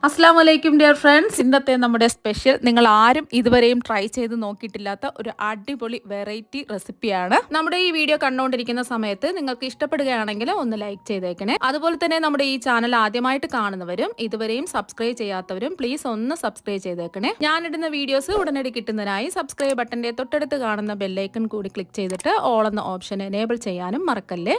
അസ്സലാമു അലൈക്കും dear friends. ഇന്നത്തെ നമ്മുടെ സ്പെഷ്യൽ നിങ്ങൾ ആരും ഇതുവരെയും ട്രൈ ചെയ്ത് നോക്കിയിട്ടില്ലാത്ത ഒരു അടിപൊളി വെറൈറ്റി റെസിപ്പിയാണ്. നമ്മുടെ ഈ വീഡിയോ കണ്ടുകൊണ്ടിരിക്കുന്ന സമയത്ത് നിങ്ങൾക്ക് ഇഷ്ടപ്പെടുകയാണെങ്കിൽ ഒന്ന് ലൈക്ക് ചെയ്തേക്കണേ. അതുപോലെ തന്നെ നമ്മുടെ ഈ ചാനൽ ആദ്യമായിട്ട് കാണുന്നവരും ഇതുവരെയും സബ്സ്ക്രൈബ് ചെയ്യാത്തവരും പ്ലീസ് ഒന്ന് സബ്സ്ക്രൈബ് ചെയ്തേക്കണേ. ഞാനിടുന്ന വീഡിയോസ് ഉടനടി കിട്ടുന്നതിനായി സബ്സ്ക്രൈബ് ബട്ടന്റെ തൊട്ടടുത്ത് കാണുന്ന ബെല്ലൈക്കൺ കൂടി ക്ലിക്ക് ചെയ്തിട്ട് ഓൾ എന്ന ഓപ്ഷൻ എനേബിൾ ചെയ്യാനും മറക്കല്ലേ.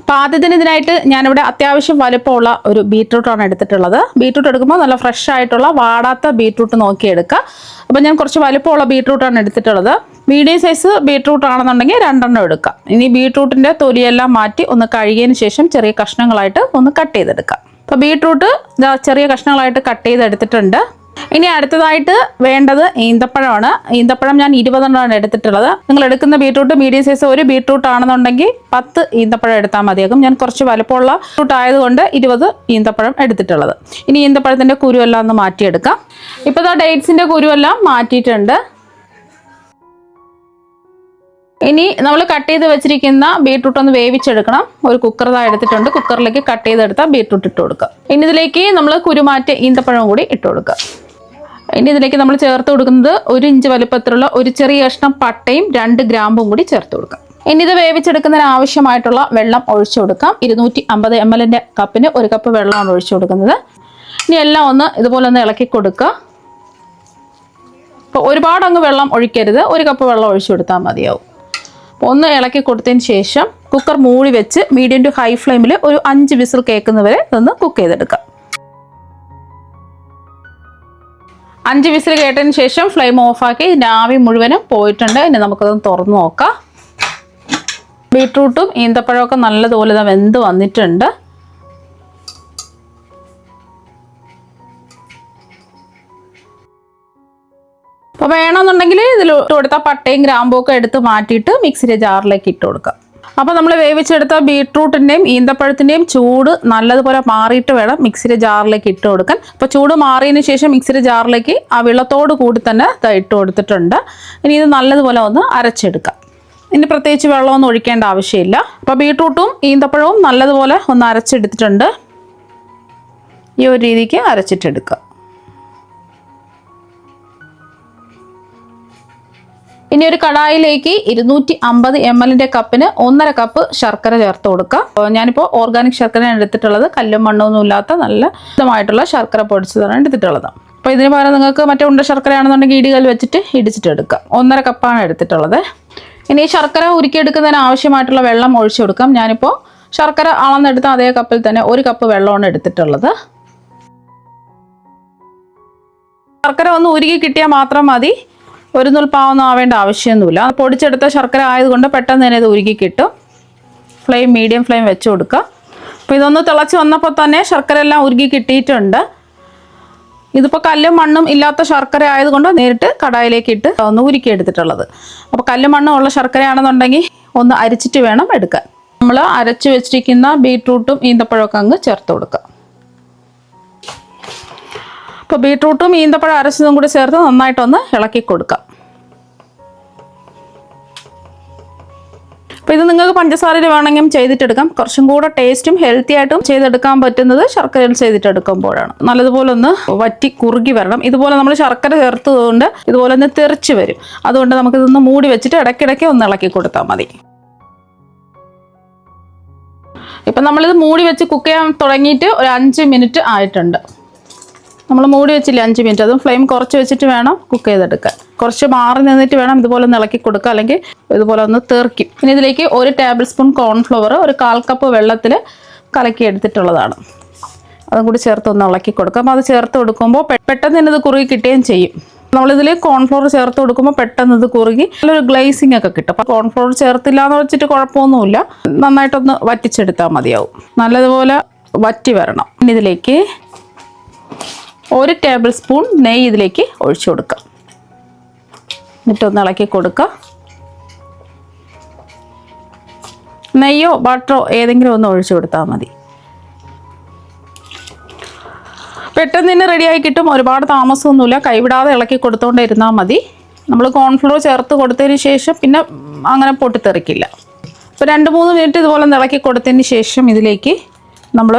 അപ്പോൾ ആദ്യത്തിന് ഇതിനായിട്ട് ഞാനിവിടെ അത്യാവശ്യം വലുപ്പമുള്ള ഒരു ബീറ്റ്റൂട്ടാണ് എടുത്തിട്ടുള്ളത്. ബീറ്റ്റൂട്ട് എടുക്കുമ്പോൾ നല്ല ഫ്രഷ് ആയിട്ടുള്ള വാടാത്ത ബീറ്റ്റൂട്ട് നോക്കി എടുക്കുക. അപ്പോൾ ഞാൻ കുറച്ച് വലുപ്പമുള്ള ബീറ്റ്റൂട്ടാണ് എടുത്തിട്ടുള്ളത്. മീഡിയം സൈസ് ബീറ്റ്റൂട്ട് ആണെന്നുണ്ടെങ്കിൽ 2 എടുക്കാം. ഇനി ബീറ്റ്റൂട്ടിൻ്റെ തൊലിയെല്ലാം മാറ്റി ഒന്ന് കഴുകിയതിന് ശേഷം ചെറിയ കഷ്ണങ്ങളായിട്ട് ഒന്ന് കട്ട് ചെയ്തെടുക്കാം. അപ്പോൾ ബീറ്റ്റൂട്ട് ചെറിയ കഷ്ണങ്ങളായിട്ട് കട്ട് ചെയ്തെടുത്തിട്ടുണ്ട്. ഇനി അടുത്തതായിട്ട് വേണ്ടത് ഈന്തപ്പഴമാണ്. ഈന്തപ്പഴം ഞാൻ 20 എടുത്തിട്ടുള്ളത്. നിങ്ങൾ എടുക്കുന്ന ബീറ്റ്റൂട്ട് മീഡിയം സൈസ് ഒരു ബീറ്റ്റൂട്ട് ആണെന്നുണ്ടെങ്കിൽ 10 ഈന്തപ്പഴം എടുത്താൽ മതിയാകും. ഞാൻ കുറച്ച് വലുപ്പമുള്ള ബീറ്റ്റൂട്ട് ആയതുകൊണ്ട് 20 ഈന്തപ്പഴം എടുത്തിട്ടുള്ളത്. ഇനി ഈന്തപ്പഴത്തിൻ്റെ കുരുവെല്ലാം ഒന്ന് മാറ്റിയെടുക്കാം. ഇപ്പോൾ ഡേറ്റ്സിൻ്റെ കുരുവെല്ലാം മാറ്റിയിട്ടുണ്ട്. ഇനി നമ്മൾ കട്ട് ചെയ്ത് വെച്ചിരിക്കുന്ന ബീറ്റ്റൂട്ട് ഒന്ന് വേവിച്ചെടുക്കണം. ഒരു കുക്കർ എടുത്തിട്ടുണ്ട്. കുക്കറിലേക്ക് കട്ട് ചെയ്തെടുത്ത ബീറ്റ്റൂട്ട് ഇട്ട് കൊടുക്കുക. ഇനി ഇതിലേക്ക് നമ്മൾ കുരുമാറ്റിയ ഈന്തപ്പഴം കൂടി ഇട്ട് കൊടുക്കുക. ഇനി ഇതിലേക്ക് നമ്മൾ ചേർത്ത് കൊടുക്കുന്നത് 1 ഇഞ്ച് വലുപ്പത്തിലുള്ള ഒരു ചെറിയ കഷ്ണം പട്ടയും 2 ഗ്രാമ്പും കൂടി ചേർത്ത് കൊടുക്കാം. ഇനി ഇത് വേവിച്ചെടുക്കുന്നതിന് ആവശ്യമായിട്ടുള്ള വെള്ളം ഒഴിച്ചു കൊടുക്കാം. 250 ml കപ്പിന് 1 കപ്പ് വെള്ളമാണ് ഒഴിച്ചു കൊടുക്കുന്നത്. ഇനി എല്ലാം ഒന്ന് ഇതുപോലെ ഒന്ന് ഇളക്കി കൊടുക്കുക. അപ്പോൾ ഒരുപാട് അങ്ങ് വെള്ളം ഒഴിക്കരുത്. 1 കപ്പ് വെള്ളം ഒഴിച്ചു കൊടുത്താൽ മതിയാവും. ഒന്ന് ഇളക്കി കൊടുത്തതിന് ശേഷം കുക്കർ മൂടി വെച്ച് മീഡിയം ടു ഹൈ ഫ്ലെയിമിൽ ഒരു 5 വിസിൽ കേൾക്കുന്നവരെ ഇതൊന്ന് കുക്ക് ചെയ്തെടുക്കാം. 5 വിസിൽ കേട്ടതിന് ശേഷം ഫ്ലെയിം ഓഫാക്കി ഇതിൻ്റെ ആവി മുഴുവനും പോയിട്ടുണ്ട്. ഇനി നമുക്കതൊന്ന് തുറന്ന് നോക്കാം. ബീട്രൂട്ടും ഈന്തപ്പഴമൊക്കെ നല്ലതുപോലെ വെന്ത് വന്നിട്ടുണ്ട്. അപ്പോൾ വേണമെന്നുണ്ടെങ്കിൽ ഇതിൽ ഇട്ട് കൊടുത്ത പട്ടയും ഗ്രാമ്പും ഒക്കെ എടുത്ത് മാറ്റിയിട്ട് മിക്സിയുടെ ജാറിലേക്ക് ഇട്ട് കൊടുക്കാം. അപ്പോൾ നമ്മൾ വേവിച്ചെടുത്ത ബീട്രൂട്ടിൻ്റെയും ഈന്തപ്പഴത്തിൻ്റെയും ചൂട് നല്ലതുപോലെ മാറിയിട്ട് വേണം മിക്സിയുടെ ജാറിലേക്ക് ഇട്ട് കൊടുക്കാൻ. അപ്പോൾ ചൂട് മാറിയതിന് ശേഷം മിക്സിയുടെ ജാറിലേക്ക് ആ വെള്ളത്തോട് കൂടി തന്നെ ഇട്ട് കൊടുത്തിട്ടുണ്ട്. ഇനി ഇത് നല്ലതുപോലെ ഒന്ന് അരച്ചെടുക്കാം. ഇനി പ്രത്യേകിച്ച് വെള്ളമൊന്നും ഒഴിക്കേണ്ട ആവശ്യമില്ല. അപ്പോൾ ബീട്രൂട്ടും ഈന്തപ്പഴവും നല്ലതുപോലെ ഒന്ന് അരച്ചെടുത്തിട്ടുണ്ട്. ഈ ഒരു രീതിക്ക് അരച്ചിട്ടെടുക്കുക. ഇനി ഒരു കടായിലേക്ക് 250 ml കപ്പിന് 1.5 കപ്പ് ശർക്കര ചേർത്ത് കൊടുക്കുക. ഞാനിപ്പോൾ ഓർഗാനിക് ശർക്കരയാണ് എടുത്തിട്ടുള്ളത്. കല്ലും മണ്ണൊന്നും ഇല്ലാത്ത നല്ല ശുദ്ധമായിട്ടുള്ള ശർക്കര പൊടിച്ചതാണ് എടുത്തിട്ടുള്ളത്. അപ്പോൾ ഇതിന് പകരം നിങ്ങൾക്ക് മറ്റേ ഉണ്ട ശർക്കരയാണെന്നുണ്ടെങ്കിൽ ഇടികൽ വെച്ചിട്ട് ഇടിച്ചിട്ടെടുക്കാം. 1.5 കപ്പാണ് എടുത്തിട്ടുള്ളത്. ഇനി ശർക്കര ഉരുക്കിയെടുക്കുന്നതിന് ആവശ്യമായിട്ടുള്ള വെള്ളം ഒഴിച്ചു കൊടുക്കാം. ഞാനിപ്പോൾ ശർക്കര അളന്നെടുത്ത അതേ കപ്പിൽ തന്നെ 1 കപ്പ് വെള്ളമാണ് എടുത്തിട്ടുള്ളത്. ശർക്കര ഒന്ന് ഉരുക്കി കിട്ടിയാൽ മാത്രം മതി. ഒരു നുൽപ്പാവൊന്നും ആവേണ്ട ആവശ്യമൊന്നുമില്ല. പൊടിച്ചെടുത്ത ശർക്കര ആയതുകൊണ്ട് പെട്ടെന്ന് തന്നെ ഇത് ഉരുക്കി കിട്ടും. ഫ്ലെയിം മീഡിയം ഫ്ലെയിം വെച്ച് കൊടുക്കുക. അപ്പോൾ ഇതൊന്ന് തിളച്ച് വന്നപ്പോൾ തന്നെ ശർക്കര എല്ലാം ഉരുക്കി കിട്ടിയിട്ടുണ്ട്. ഇതിപ്പോൾ കല്ലും മണ്ണും ഇല്ലാത്ത ശർക്കര ആയതുകൊണ്ട് നേരിട്ട് കടായിലേക്ക് ഇട്ട് ഒന്ന് ഉരുക്കി എടുത്തിട്ടുള്ളത്. അപ്പോൾ കല്ലും മണ്ണും ഉള്ള ശർക്കരയാണെന്നുണ്ടെങ്കിൽ ഒന്ന് അരിച്ചിട്ട് വേണം എടുക്കാൻ. നമ്മൾ അരച്ച് വെച്ചിരിക്കുന്ന ബീട്രൂട്ടും ഈന്തപ്പഴമൊക്കെ അങ്ങ് ചേർത്ത് കൊടുക്കുക. അപ്പോൾ ബീട്രൂട്ടും ഈന്തപ്പഴം അരച്ചതും കൂടി ചേർത്ത് നന്നായിട്ടൊന്ന് ഇളക്കി കൊടുക്കാം. അപ്പോൾ ഇത് നിങ്ങൾക്ക് പഞ്ചസാരയിൽ വേണമെങ്കിലും ചെയ്തിട്ടെടുക്കാം. കുറച്ചും കൂടെ ടേസ്റ്റും ഹെൽത്തി ആയിട്ടും ചെയ്തെടുക്കാൻ പറ്റുന്നത് ശർക്കരയിൽ ചെയ്തിട്ടെടുക്കുമ്പോഴാണ്. നല്ലതുപോലെ ഒന്ന് വറ്റി കുറുകി വരണം. ഇതുപോലെ നമ്മൾ ശർക്കര ചേർത്തതുകൊണ്ട് ഇതുപോലെ ഒന്ന് തെറിച്ച് വരും. അതുകൊണ്ട് നമുക്കിതൊന്ന് മൂടി വെച്ചിട്ട് ഇടയ്ക്കിടയ്ക്ക് ഒന്ന് ഇളക്കി കൊടുത്താൽ മതി. ഇപ്പം നമ്മളിത് മൂടി വെച്ച് കുക്ക് ചെയ്യാൻ തുടങ്ങിയിട്ട് ഒരു 5 മിനിറ്റ് ആയിട്ടുണ്ട്. നമ്മൾ മൂടി വെച്ചില്ല 5 മിനിറ്റ്. അതും ഫ്ലെയിം കുറച്ച് വെച്ചിട്ട് വേണം കുക്ക് ചെയ്തെടുക്കാൻ. കുറച്ച് മാറി നിന്നിട്ട് വേണം ഇതുപോലെ ഒന്ന് ഇളക്കി കൊടുക്കുക, അല്ലെങ്കിൽ ഇതുപോലെ ഒന്ന് തെറിക്കും. ഇനി ഇതിലേക്ക് 1 ടേബിൾ സ്പൂൺ കോൺഫ്ലവർ 1/4 കപ്പ് വെള്ളത്തിൽ കലക്കി എടുത്തിട്ടുള്ളതാണ്. അതും കൂടി ചേർത്ത് ഒന്ന് ഇളക്കി കൊടുക്കുക. അപ്പോൾ അത് ചേർത്ത് കൊടുക്കുമ്പോൾ പെട്ടെന്ന് തന്നെ ഇത് കുറുകി കിട്ടുകയും ചെയ്യും. നമ്മളിതിൽ കോൺഫ്ലവർ ചേർത്ത് കൊടുക്കുമ്പോൾ പെട്ടെന്ന് ഇത് കുറുകി നല്ലൊരു ഗ്ലേസിങ് ഒക്കെ കിട്ടും. അപ്പോൾ കോൺഫ്ലവർ ചേർത്തില്ല എന്ന് വെച്ചിട്ട് കുഴപ്പമൊന്നുമില്ല. നന്നായിട്ടൊന്ന് വറ്റിച്ചെടുത്താൽ മതിയാവും. നല്ലതുപോലെ വറ്റി വരണം. ഇനി ഇതിലേക്ക് 1 ടേബിൾ സ്പൂൺ നെയ്യ് ഇതിലേക്ക് ഒഴിച്ചു കൊടുക്കുക. എന്നിട്ടൊന്ന് ഇളക്കി കൊടുക്കുക. നെയ്യോ ബട്ടറോ ഏതെങ്കിലും ഒന്ന് ഒഴിച്ചു കൊടുത്താൽ മതി. പെട്ടെന്ന് തന്നെ റെഡിയായി കിട്ടും. ഒരുപാട് താമസമൊന്നുമില്ല. കൈവിടാതെ ഇളക്കി കൊടുത്തുകൊണ്ടിരുന്നാൽ മതി. നമ്മൾ കോൺഫ്ലോർ ചേർത്ത് കൊടുത്തതിന് ശേഷം പിന്നെ അങ്ങനെ പൊട്ടിത്തെറിക്കില്ല. അപ്പോൾ 2-3 മിനിറ്റ് ഇതുപോലെ ഇളക്കി കൊടുത്തതിന് ശേഷം ഇതിലേക്ക് നമ്മൾ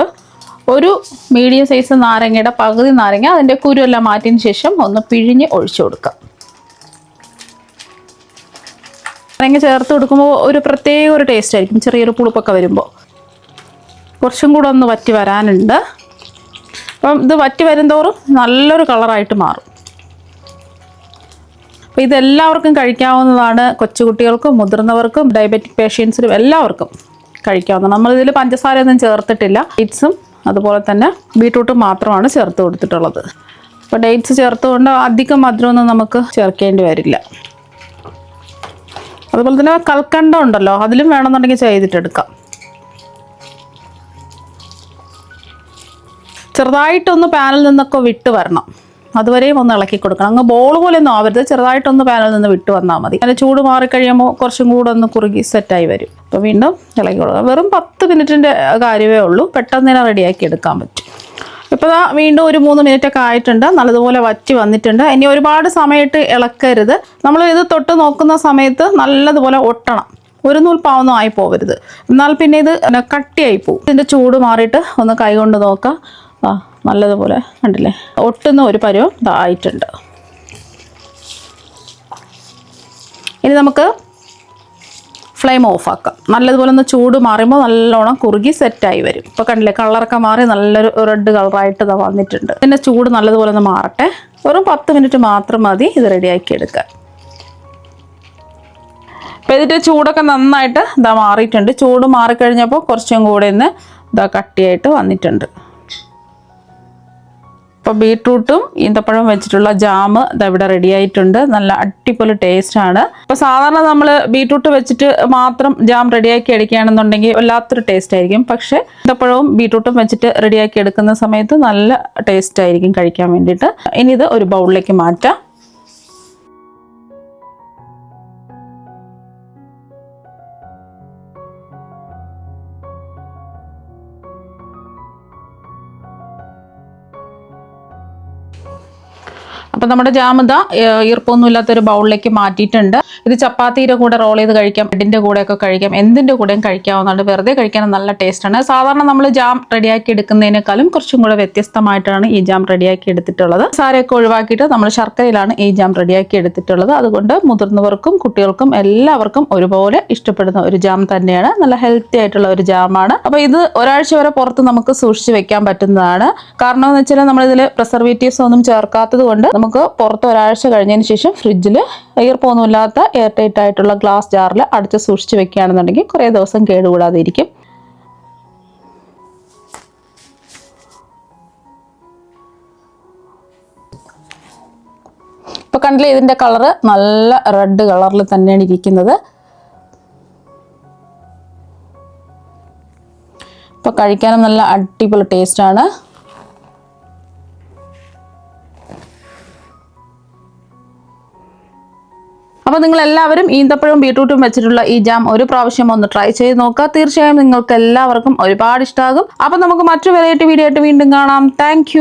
ഒരു മീഡിയം സൈസ് നാരങ്ങയുടെ പകുതി നാരങ്ങ അതിൻ്റെ കുരുവെല്ലാം മാറ്റിയതിന് ശേഷം ഒന്ന് പിഴിഞ്ഞ് ഒഴിച്ചു കൊടുക്കാം. നാരങ്ങ ചേർത്ത് കൊടുക്കുമ്പോൾ ഒരു പ്രത്യേക ഒരു ടേസ്റ്റ് ആയിരിക്കും, ചെറിയൊരു പുളിപ്പൊക്കെ വരുമ്പോൾ. കുറച്ചും കൂടെ ഒന്ന് വറ്റി വരാനുണ്ട്. അപ്പം ഇത് വറ്റി വരുന്തോറും നല്ലൊരു കളറായിട്ട് മാറും. അപ്പോൾ ഇതെല്ലാവർക്കും കഴിക്കാവുന്നതാണ്. കൊച്ചുകുട്ടികൾക്കും മുതിർന്നവർക്കും ഡയബറ്റിക് പേഷ്യൻസിനും എല്ലാവർക്കും കഴിക്കാവുന്നതാണ്. നമ്മളിതിൽ പഞ്ചസാരയൊന്നും ചേർത്തിട്ടില്ല. ഡേറ്റ്സും അതുപോലെ തന്നെ ബീട്രൂട്ടും മാത്രമാണ് ചേർത്ത് കൊടുത്തിട്ടുള്ളത്. അപ്പോൾ ഡേറ്റ്സ് ചേർത്തുകൊണ്ട് അധികം മധുരമൊന്നും നമുക്ക് ചേർക്കേണ്ടി വരില്ല. അതുപോലെ തന്നെ കൽക്കണ്ടം ഉണ്ടല്ലോ, അതിലും വേണമെന്നുണ്ടെങ്കിൽ ചെയ്തിട്ടെടുക്കാം. ചെറുതായിട്ടൊന്ന് പാനിൽ നിന്നൊക്കെ വിട്ട് വരണം, അതുവരെയും ഒന്ന് ഇളക്കി കൊടുക്കണം. അങ്ങ് ബോൾ പോലെ ഒന്നും ആവരുത്, ചെറുതായിട്ടൊന്ന് പാനിൽ നിന്ന് വിട്ട് വന്നാൽ മതി. അതിന് ചൂട് മാറിക്കഴിയുമ്പോൾ കുറച്ചും കൂടെ ഒന്ന് കുറുകി സെറ്റായി വരും. അപ്പോൾ വീണ്ടും ഇളക്കി കൊടുക്കാം. വെറും 10 മിനിറ്റിൻ്റെ കാര്യമേ ഉള്ളൂ, പെട്ടെന്ന് തന്നെ റെഡിയാക്കി എടുക്കാൻ പറ്റും. ഇപ്പോൾ വീണ്ടും ഒരു 3 മിനിറ്റൊക്കെ ആയിട്ടുണ്ട്, നല്ലതുപോലെ വറ്റി വന്നിട്ടുണ്ട്. ഇനി ഒരുപാട് സമയത്ത് ഇളക്കരുത്. നമ്മൾ ഇത് തൊട്ട് നോക്കുന്ന സമയത്ത് നല്ലതുപോലെ ഒട്ടണം, ഒരു നൂൽപ്പാവൊന്നും ആയി പോകരുത്, എന്നാൽ പിന്നെ ഇത് കട്ടിയായി പോകും. ഇതിൻ്റെ ചൂട് മാറിയിട്ട് ഒന്ന് കൈകൊണ്ട് നോക്കാം. നല്ലതുപോലെ കണ്ടില്ലേ, ഒട്ടുന്ന ഒരു പരുവം ഇതായിട്ടുണ്ട്. ഇനി നമുക്ക് ഫ്ലെയിം ഓഫാക്കാം. നല്ലതുപോലെ ഒന്ന് ചൂട് മാറുമ്പോൾ നല്ലോണം കുറുകി സെറ്റായി വരും. ഇപ്പോൾ കണ്ടില്ലേ, കളറൊക്കെ മാറി നല്ലൊരു റെഡ് കളറായിട്ട് ഇത് വന്നിട്ടുണ്ട്. പിന്നെ ചൂട് നല്ലതുപോലെ ഒന്ന് മാറട്ടെ. വെറും 10 മിനിറ്റ് മാത്രം മതി ഇത് റെഡിയാക്കി എടുക്കാൻ. അപ്പോൾ ഇതിൻ്റെ ചൂടൊക്കെ നന്നായിട്ട് മാറിയിട്ടുണ്ട്. ചൂട് മാറിക്കഴിഞ്ഞപ്പോൾ കുറച്ചും കൂടെ ഒന്ന് കട്ടിയായിട്ട് വന്നിട്ടുണ്ട്. അപ്പോൾ ബീട്രൂട്ടും ഈന്തപ്പഴം വെച്ചിട്ടുള്ള ജാം ഇവിടെ റെഡി ആയിട്ടുണ്ട്. നല്ല അടിപൊളി ടേസ്റ്റാണ്. അപ്പോൾ സാധാരണ നമ്മൾ ബീട്രൂട്ട് വെച്ചിട്ട് മാത്രം ജാം റെഡിയാക്കി എടുക്കുകയാണെന്നുണ്ടെങ്കിൽ വല്ലാത്തൊരു ടേസ്റ്റ് ആയിരിക്കും. പക്ഷേ ഈന്തപ്പഴവും ബീട്രൂട്ടും വെച്ചിട്ട് റെഡിയാക്കി എടുക്കുന്ന സമയത്ത് നല്ല ടേസ്റ്റ് ആയിരിക്കും കഴിക്കാൻ വേണ്ടിയിട്ട്. ഇനി ഇത് ഒരു ബൗളിലേക്ക് മാറ്റാം. അപ്പോൾ നമ്മുടെ ജാം ഈർപ്പൊന്നും ഇല്ലാത്തൊരു ബൗളിലേക്ക് മാറ്റിയിട്ടുണ്ട്. ഇത് ചപ്പാത്തിയുടെ കൂടെ റോൾ ചെയ്ത് കഴിക്കാം, ബ്രെഡിൻ്റെ കൂടെയൊക്കെ കഴിക്കാം, എന്തിൻ്റെ കൂടെയും കഴിക്കാവുന്നതാണ്. വെറുതെ കഴിക്കാൻ നല്ല ടേസ്റ്റാണ്. സാധാരണ നമ്മൾ ജാം റെഡിയാക്കി എടുക്കുന്നതിനേക്കാളും കുറച്ചും കൂടെ വ്യത്യസ്തമായിട്ടാണ് ഈ ജാം റെഡിയാക്കി എടുത്തിട്ടുള്ളത്. സാരയൊക്കെ ഒഴിവാക്കിയിട്ട് നമ്മൾ ശർക്കരയിലാണ് ഈ ജാം റെഡിയാക്കി എടുത്തിട്ടുള്ളത്. അതുകൊണ്ട് മുതിർന്നവർക്കും കുട്ടികൾക്കും എല്ലാവർക്കും ഒരുപോലെ ഇഷ്ടപ്പെടുന്ന ഒരു ജാം തന്നെയാണ്. നല്ല ഹെൽത്തി ആയിട്ടുള്ള ഒരു ജാമാണ്. അപ്പോൾ ഇത് ഒരാഴ്ച വരെ പുറത്ത് നമുക്ക് സൂക്ഷിച്ച് വെക്കാൻ പറ്റുന്നതാണ്. കാരണം എന്ന് വെച്ചാൽ നമ്മളിതിൽ പ്രിസർവേറ്റീവ്സ് ഒന്നും ചേർക്കാത്തത് കൊണ്ട് നമുക്ക് പുറത്ത് ഒരാഴ്ച കഴിഞ്ഞതിന് ശേഷം ഫ്രിഡ്ജിൽ ഈർപ്പൊന്നുമില്ലാത്ത എയർ ടൈറ്റ് ആയിട്ടുള്ള ഗ്ലാസ് ജാറിൽ അടച്ച് സൂക്ഷിച്ച് വെക്കുകയാണെന്നുണ്ടെങ്കിൽ കുറേ ദിവസം കേടുകൂടാതെ ഇരിക്കും. ഇപ്പോൾ കണ്ടില്ലേ, ഇതിൻ്റെ കളറ് നല്ല റെഡ് കളറിൽ തന്നെയാണ് ഇരിക്കുന്നത്. ഇപ്പോൾ കഴിക്കാനും നല്ല അടിപൊളി ടേസ്റ്റാണ്. അപ്പോൾ നിങ്ങൾ എല്ലാവരും ഈന്തപ്പഴവും ബീട്രൂട്ടും വെച്ചിട്ടുള്ള ഈ ജാം ഒരു പ്രാവശ്യം ഒന്ന് ട്രൈ ചെയ്ത് നോക്കുക. തീർച്ചയായും നിങ്ങൾക്ക് എല്ലാവർക്കും ഒരുപാട് ഇഷ്ടമാകും. അപ്പോൾ നമുക്ക് മറ്റൊരു വെറൈറ്റി വീഡിയോ ആയിട്ട് വീണ്ടും കാണാം. താങ്ക്